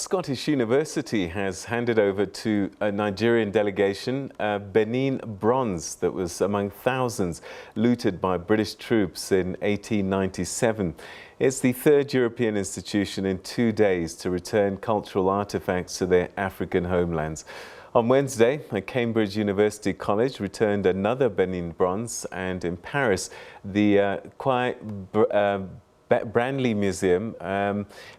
Scottish University has handed over to a Nigerian delegation a Benin bronze that was among thousands looted by British troops in 1897. It's the third European institution in 2 days to return cultural artefacts to their African homelands. On Wednesday, a Cambridge University college returned another Benin bronze, and in Paris, the Branly Museum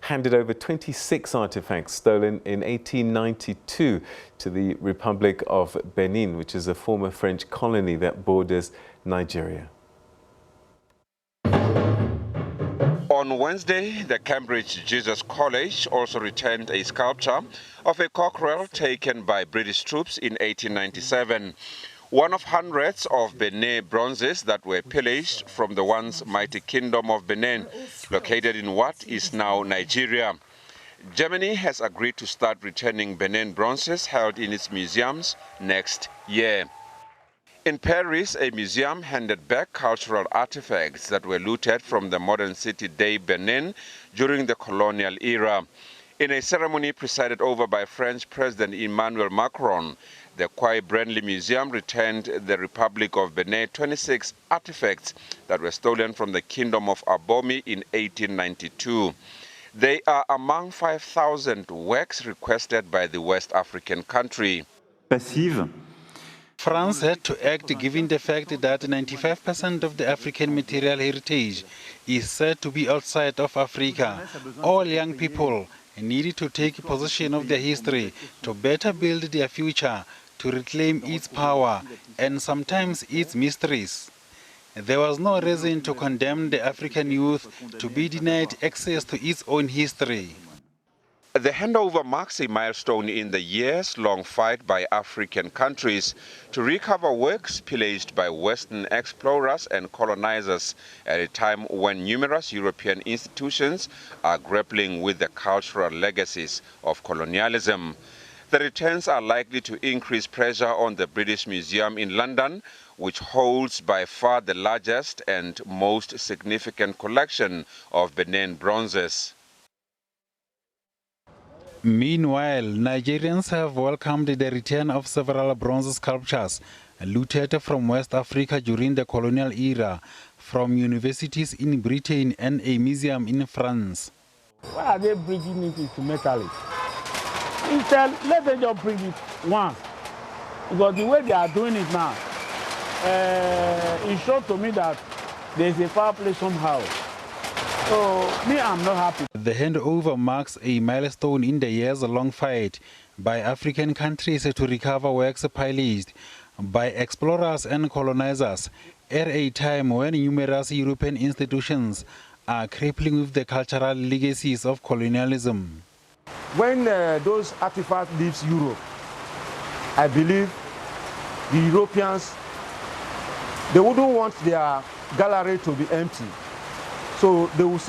handed over 26 artefacts stolen in 1892 to the Republic of Benin, which is a former French colony that borders Nigeria. On Wednesday, the Cambridge Jesus College also returned a sculpture of a cockerel taken by British troops in 1897. One of hundreds of Benin bronzes that were pillaged from the once mighty Kingdom of Benin, located in what is now Nigeria. Germany has agreed to start returning Benin bronzes held in its museums next year. In Paris, a museum handed back cultural artifacts that were looted from the modern city de Benin during the colonial era. In a ceremony presided over by French President Emmanuel Macron, the Branly Museum returned the Republic of Benin 26 artifacts that were stolen from the Kingdom of Abomi in 1892. They are among 5,000 works requested by the West African country. Passive. France had to act given the fact that 95% of the African material heritage is said to be outside of Africa. All young people needed to take possession of their history to better build their future, to reclaim its power and sometimes its mysteries. There was no reason to condemn the African youth to be denied access to its own history. The handover marks a milestone in the years-long fight by African countries to recover works pillaged by Western explorers and colonizers at a time when numerous European institutions are grappling with the cultural legacies of colonialism. The returns are likely to increase pressure on the British Museum in London, which holds by far the largest and most significant collection of Benin bronzes. Meanwhile, Nigerians have welcomed the return of several bronze sculptures looted from West Africa during the colonial era, from universities in Britain and a museum in France. Why are they bringing it into metallic? Instead, let them just bring it once. Because the way they are doing it now, it showed to me that there's a foul play somehow. So, me, I'm not happy. The handover marks a milestone in the years-long fight by African countries to recover works pillaged by explorers and colonizers at a time when numerous European institutions are grappling with the cultural legacies of colonialism. When those artifacts leave Europe, I believe the Europeans, they wouldn't want their gallery to be empty. So they will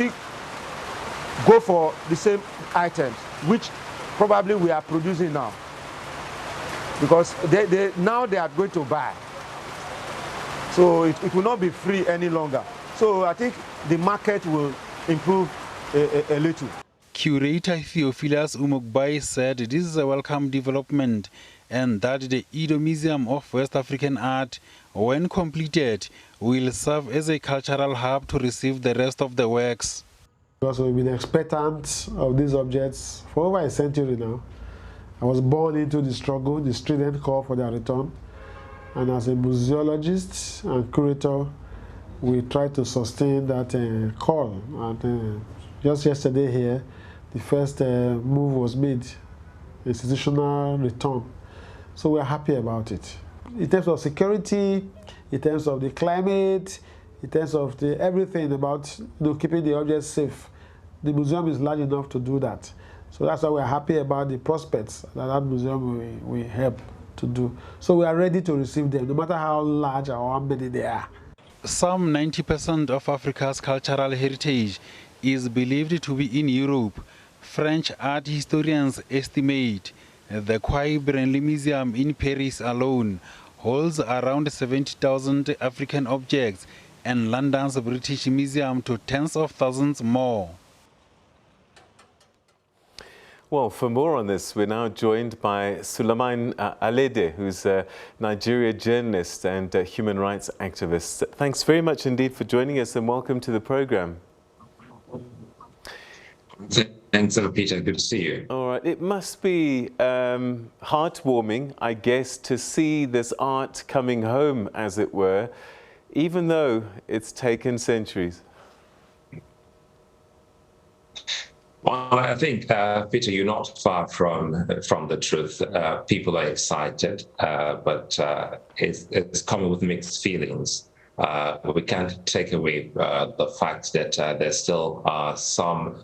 go for the same items, which probably we are producing now. Because now they are going to buy. So it will not be free any longer. So I think the market will improve a little. Curator Theophilus Umugbai said this is a welcome development and that the Edo Museum of West African Art, when completed, will serve as a cultural hub to receive the rest of the works. Because we've been expectant of these objects for over a century now. I was born into the struggle, the strident call for their return. And as a museologist and curator, we try to sustain that call. And just yesterday here, the first move was made, institutional return. So we're happy about it. In terms of security, in terms of the climate, in terms of everything about keeping the objects safe, the museum is large enough to do that. So that's why we're happy about the prospects that museum will help to do. So we are ready to receive them, no matter how large or how many they are. Some 90% of Africa's cultural heritage is believed to be in Europe. French art historians estimate the Branly Museum in Paris alone holds around 70,000 African objects, and London's British Museum to tens of thousands more. Well, for more on this, we're now joined by Sulaiman Aledeh, who's a Nigeria journalist and a human rights activist. Thanks very much indeed for joining us, and welcome to the program. Thanks, Peter. Good to see you. All right. It must be heartwarming, I guess, to see this art coming home, as it were, even though it's taken centuries. Well, I think, Peter, you're not far from the truth. People are excited, but it's coming with mixed feelings. We can't take away the fact that there still are some,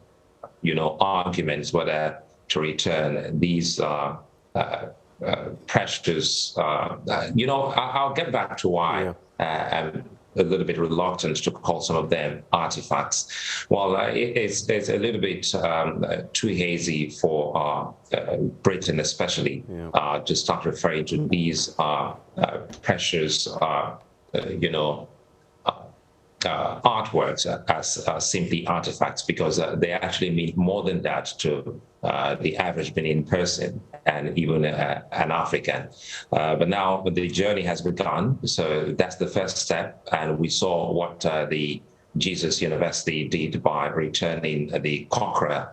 arguments whether to return these precious. I'll get back to why. Yeah. A little bit reluctant to call some of them artifacts. Well, it's a little bit too hazy for Britain, especially, to start referring to these precious, artworks as simply artifacts, because they actually mean more than that to the average Benin person and even an African. But now the journey has begun, so that's the first step. And we saw what the Jesus University did by returning the cockerel,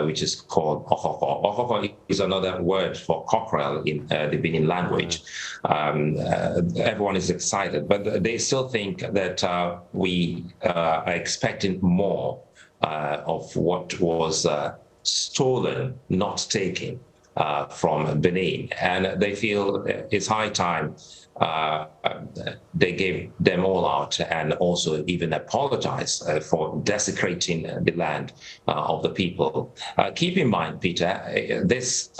which is called okoko. Okoko is another word for cockerel in the Benin language. Everyone is excited, but they still think that we are expecting more of what was stolen, not taken from Benin. And they feel it's high time they gave them all out, and also even apologize for desecrating the land of the people. Keep in mind, Peter, this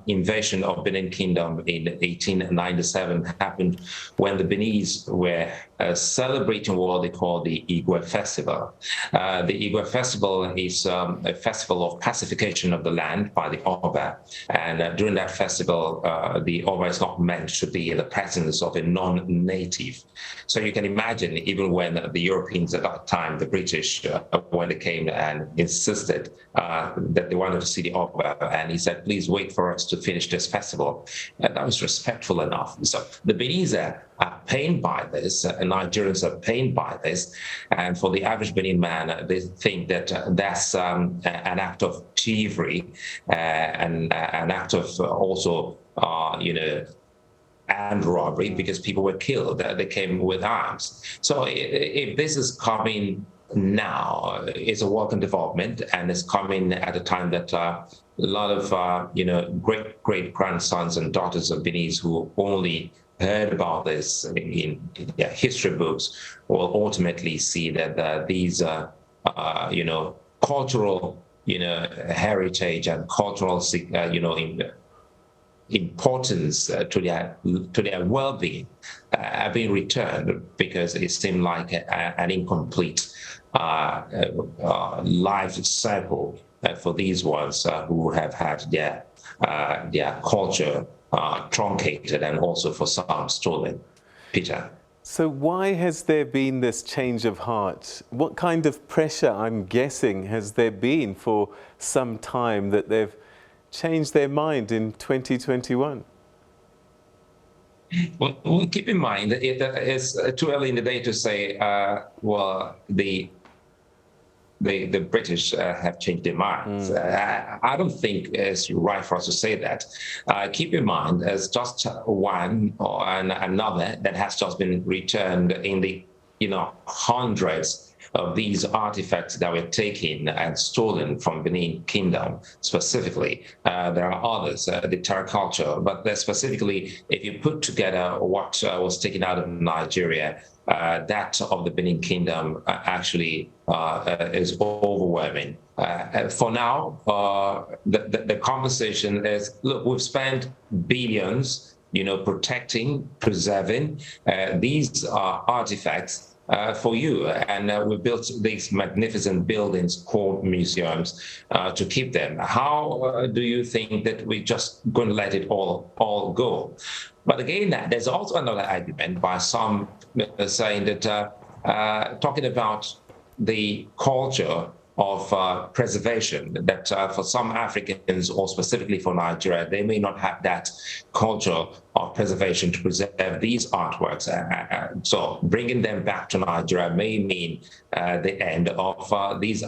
invasion of Benin Kingdom in 1897 happened when the Beninese were celebrating what they call the Igwe Festival. The Igwe Festival is a festival of pacification of the land by the Oba. And during that festival, the Oba is not meant to be in the presence of a non-native. So you can imagine, even when the Europeans at that time, the British, when they came and insisted that they wanted to see the Oba, and he said, please wait for us to finish this festival. And that was respectful enough. So the Beninese are pained by this, and Nigerians are pained by this. And for the average Benin man, they think that that's an act of thievery, and an act of also, and robbery, because people were killed. They came with arms. So if this is coming now, it's a welcome development, and it's coming at a time that a lot of great-grandsons and daughters of Benin who only heard about this in their history books will ultimately see that these cultural heritage and cultural importance to their well-being are being returned, because it seemed like an incomplete life cycle for these ones who have had their culture truncated, and also for some stolen. Peter. So why has there been this change of heart? What kind of pressure, I'm guessing, has there been for some time that they've changed their mind in 2021? Well, keep in mind, it's too early in the day to say, the British have changed their minds. I don't think it's right for us to say that. Keep in mind, there's just one or another that has just been returned in the hundreds of these artifacts that were taken and stolen from Benin Kingdom specifically. There are others, the terra culture, but specifically, if you put together what was taken out of Nigeria, that of the Benin Kingdom actually is overwhelming. For now, the conversation is, look, we've spent billions, protecting, preserving these artifacts for you, and we built these magnificent buildings called museums to keep them. How do you think that we're just going to let it all go? But again, there's also another argument by some saying that talking about the culture preservation, that for some Africans, or specifically for Nigeria, they may not have that culture of preservation to preserve these artworks. So bringing them back to Nigeria may mean the end of these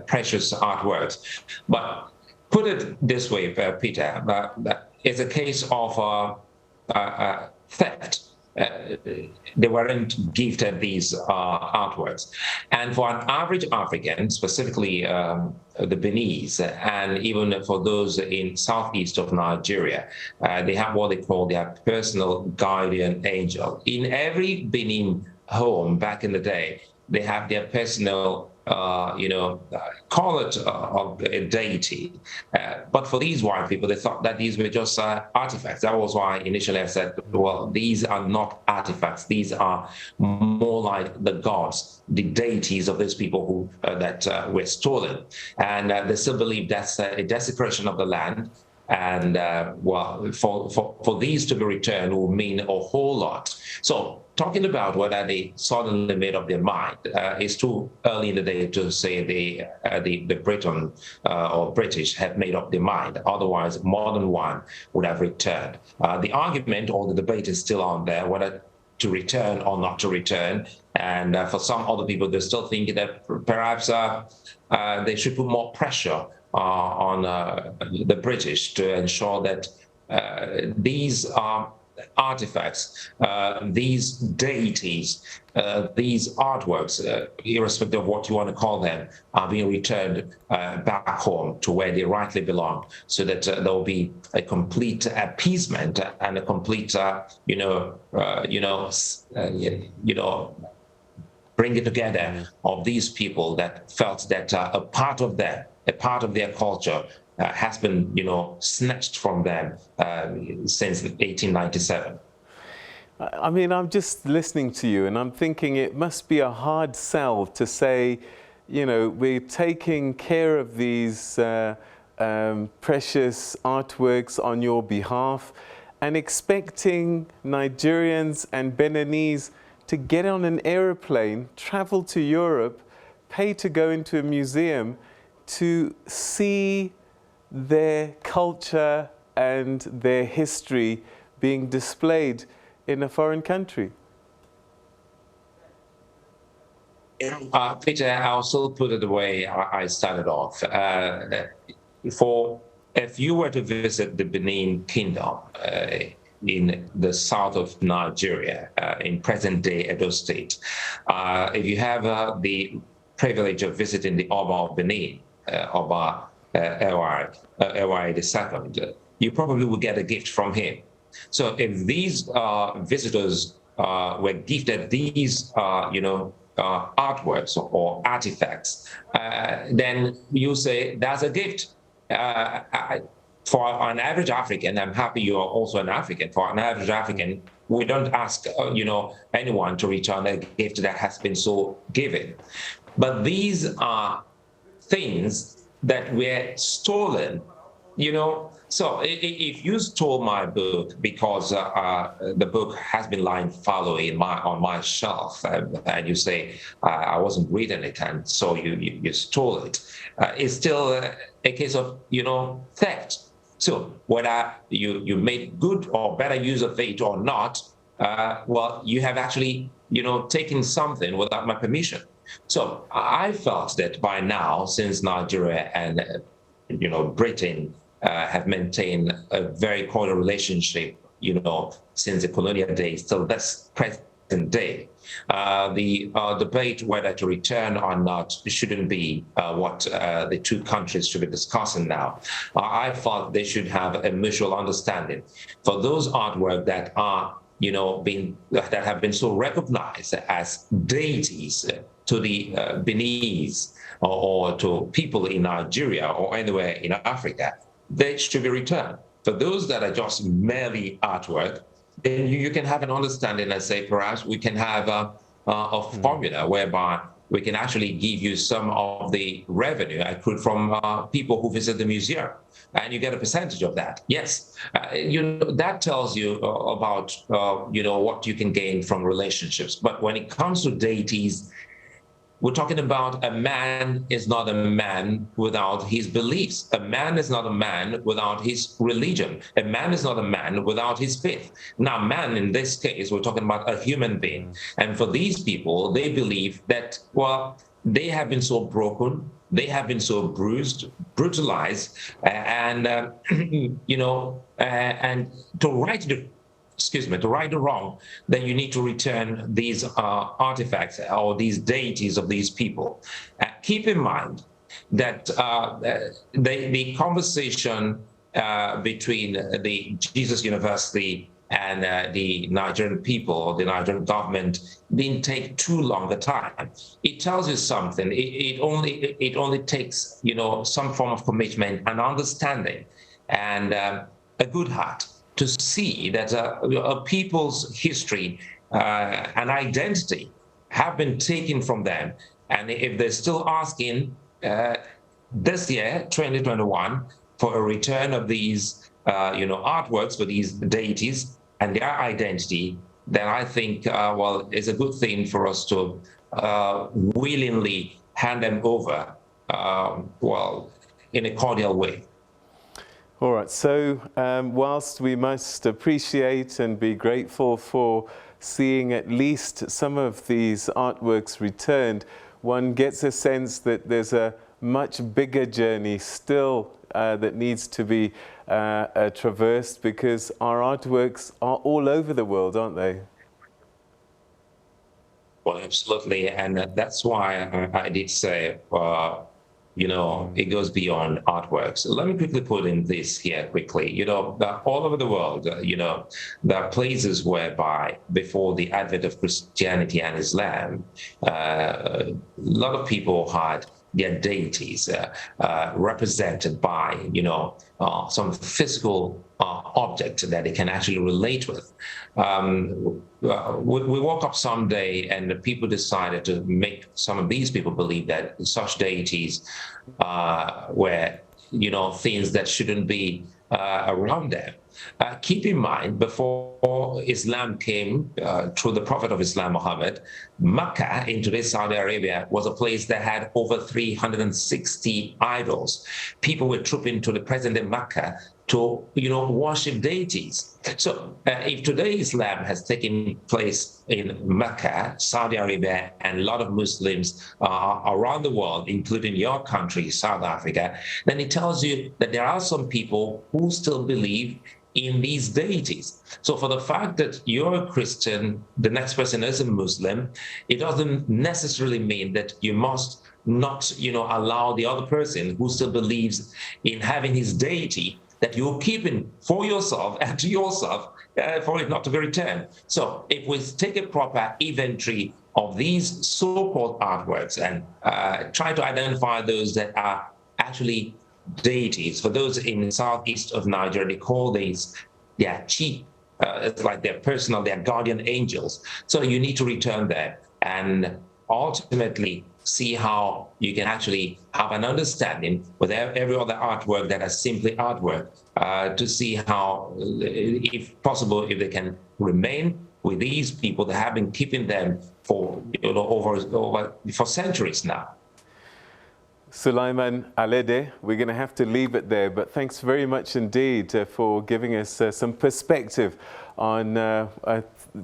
precious artworks. But put it this way, Peter, it's a case of theft. They weren't gifted these artworks. And for an average African, specifically the Beninese, and even for those in southeast of Nigeria, they have what they call their personal guardian angel. In every Benin home back in the day, they have their personal call it a deity. But for these white people, they thought that these were just artifacts. That was why initially I said, well, these are not artifacts. These are more like the gods, the deities of those people who that were stolen. And they still believe that's a desecration of the land. And well, for these to be returned will mean a whole lot. So talking about whether they suddenly made up their mind, it's too early in the day to say the Briton or British have made up their mind. Otherwise, more than one would have returned. The argument or the debate is still on there, whether to return or not to return. And for some other people, they're still thinking that perhaps they should put more pressure on the British to ensure that these artifacts, these deities, these artworks, irrespective of what you want to call them, are being returned back home to where they rightly belong, so that there will be a complete appeasement and a complete, bringing together of these people that felt that a part of their culture has been, snatched from them since 1897. I mean, I'm just listening to you and I'm thinking it must be a hard sell to say, we're taking care of these precious artworks on your behalf and expecting Nigerians and Beninese to get on an aeroplane, travel to Europe, pay to go into a museum to see their culture and their history being displayed in a foreign country. Peter, I'll still put it the way I started off. If you were to visit the Benin Kingdom in the south of Nigeria, in present-day Edo State, if you have the privilege of visiting the Oba of Benin, Oba Ewai II, you probably will get a gift from him. So if these visitors were gifted these, artworks or artifacts, then you say that's a gift. For an average African, I'm happy you are also an African. For an average African, we don't ask, anyone to return a gift that has been so given. But these are things that were stolen, So if you stole my book because the book has been lying fallow on my shelf, and you say I wasn't reading it, and so you stole it, it's still a case of theft. So whether you made good or better use of it or not, well, you have actually taken something without my permission. So I felt that by now, since Nigeria and Britain have maintained a very cordial relationship, since the colonial days till this present day, the debate whether to return or not shouldn't be what the two countries should be discussing now. I thought they should have a mutual understanding for those artworks that are that have been so recognized as deities to the Beninese or to people in Nigeria or anywhere in Africa. They should be returned. For those that are just merely artwork, then you can have an understanding and say, perhaps we can have a formula whereby we can actually give you some of the revenue accrued from people who visit the museum, and you get a percentage of that. Yes, that tells you about what you can gain from relationships. But when it comes to deities, we're talking about a man is not a man without his beliefs. A man is not a man without his religion. A man is not a man without his faith. Now, man, in this case, we're talking about a human being. And for these people, they believe that, well, they have been so broken, they have been so bruised, brutalized, and, and to right the wrong, then you need to return these artifacts or these deities of these people. Keep in mind that the conversation between the Jesus University and the Nigerian people or the Nigerian government didn't take too long a time. It tells you something. It only takes, some form of commitment and understanding and a good heart to see that a people's history and identity have been taken from them. And if they're still asking this year, 2021, for a return of these, artworks for these deities and their identity, then I think, it's a good thing for us to willingly hand them over, in a cordial way. All right, so whilst we must appreciate and be grateful for seeing at least some of these artworks returned, one gets a sense that there's a much bigger journey still that needs to be traversed, because our artworks are all over the world, aren't they? Well, absolutely, and that's why I did say, it goes beyond artworks. Let me quickly put in this here quickly. All over the world, there are places whereby before the advent of Christianity and Islam, a lot of people had their deities represented by, some physical object that they can actually relate with. We woke up someday and the people decided to make some of these people believe that such deities were, things that shouldn't be around them. Keep in mind, before Islam came through the Prophet of Islam, Muhammad, Mecca in today's Saudi Arabia was a place that had over 360 idols. People were trooping to the present-day Mecca to, worship deities. So if today Islam has taken place in Mecca, Saudi Arabia, and a lot of Muslims around the world, including your country, South Africa, then it tells you that there are some people who still believe in these deities. So for the fact that you're a Christian, the next person is a Muslim, it doesn't necessarily mean that you must not, allow the other person who still believes in having his deity that you're keeping for yourself and to yourself for it not to be returned. So if we take a proper inventory of these so-called artworks and try to identify those that are actually deities. For those in the southeast of Nigeria, they call these their chief, it's like their personal, their guardian angels. So you need to return them and ultimately see how you can actually have an understanding with every other artwork that is simply artwork, to see how, if possible, if they can remain with these people that have been keeping them for for centuries now. Sulaiman Aledeh, we're going to have to leave it there, but thanks very much indeed for giving us some perspective on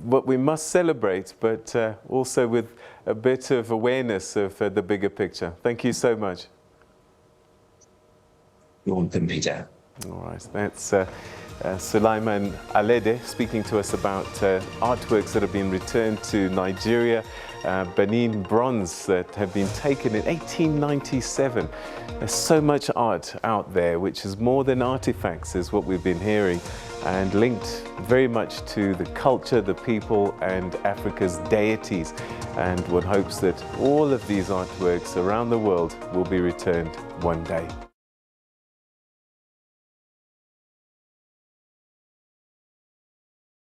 what we must celebrate, but also with a bit of awareness of the bigger picture. Thank you so much. You're welcome, Peter. All right, that's Sulaiman Aledeh speaking to us about artworks that have been returned to Nigeria, Benin bronze that have been taken in 1897. There's so much art out there which is more than artifacts, is what we've been hearing, and linked very much to the culture, the people, and Africa's deities. And one hopes that all of these artworks around the world will be returned one day.